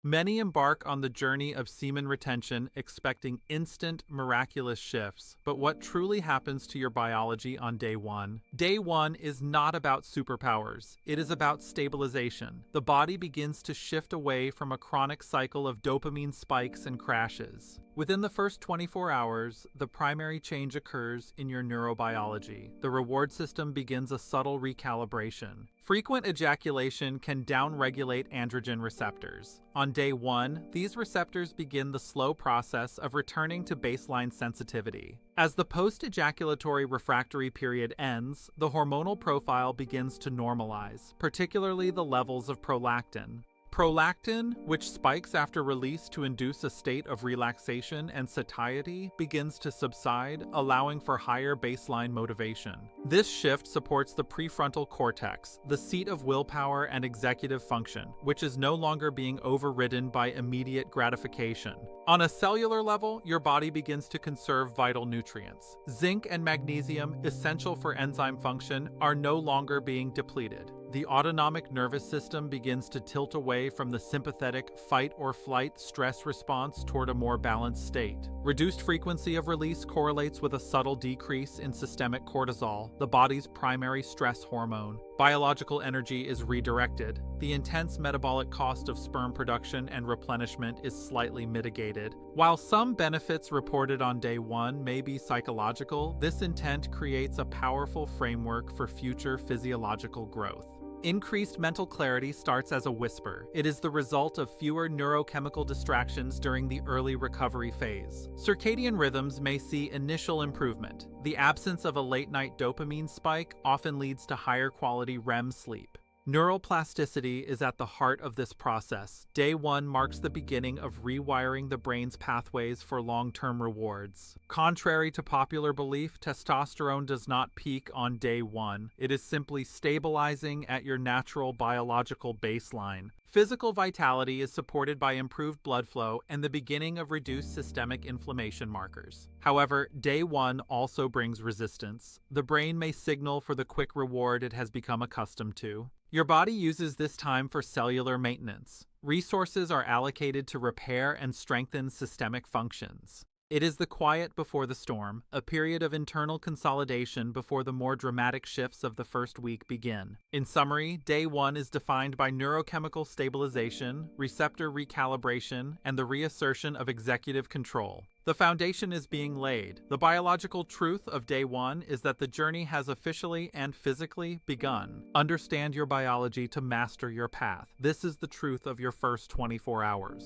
Many embark on the journey of semen retention expecting instant, miraculous shifts, but what truly happens to your biology on day one? Day one is not about superpowers, it is about stabilization. The body begins to shift away from a chronic cycle of dopamine spikes and crashes. Within the first 24 hours, the primary change occurs in your neurobiology. The reward system begins a subtle recalibration. Frequent ejaculation can downregulate androgen receptors. On day one, these receptors begin the slow process of returning to baseline sensitivity. As the post-ejaculatory refractory period ends, the hormonal profile begins to normalize, particularly the levels of prolactin. Prolactin, which spikes after release to induce a state of relaxation and satiety, begins to subside, allowing for higher baseline motivation. This shift supports the prefrontal cortex, the seat of willpower and executive function, which is no longer being overridden by immediate gratification. On a cellular level, your body begins to conserve vital nutrients. Zinc and magnesium, essential for enzyme function, are no longer being depleted. The autonomic nervous system begins to tilt away from the sympathetic fight-or-flight stress response toward a more balanced state. Reduced frequency of release correlates with a subtle decrease in systemic cortisol, the body's primary stress hormone. Biological energy is redirected. The intense metabolic cost of sperm production and replenishment is slightly mitigated. While some benefits reported on day one may be psychological, this intent creates a powerful framework for future physiological growth. Increased mental clarity starts as a whisper. It is the result of fewer neurochemical distractions during the early recovery phase. Circadian rhythms may see initial improvement. The absence of a late-night dopamine spike often leads to higher quality REM sleep. Neuroplasticity is at the heart of this process. Day one marks the beginning of rewiring the brain's pathways for long-term rewards. Contrary to popular belief, testosterone does not peak on day one. It is simply stabilizing at your natural biological baseline. Physical vitality is supported by improved blood flow and the beginning of reduced systemic inflammation markers. However, day one also brings resistance. The brain may signal for the quick reward it has become accustomed to. Your body uses this time for cellular maintenance. Resources are allocated to repair and strengthen systemic functions. It is the quiet before the storm, a period of internal consolidation before the more dramatic shifts of the first week begin. In summary, day one is defined by neurochemical stabilization, receptor recalibration, and the reassertion of executive control. The foundation is being laid. The biological truth of day one is that the journey has officially and physically begun. Understand your biology to master your path. This is the truth of your first 24 hours.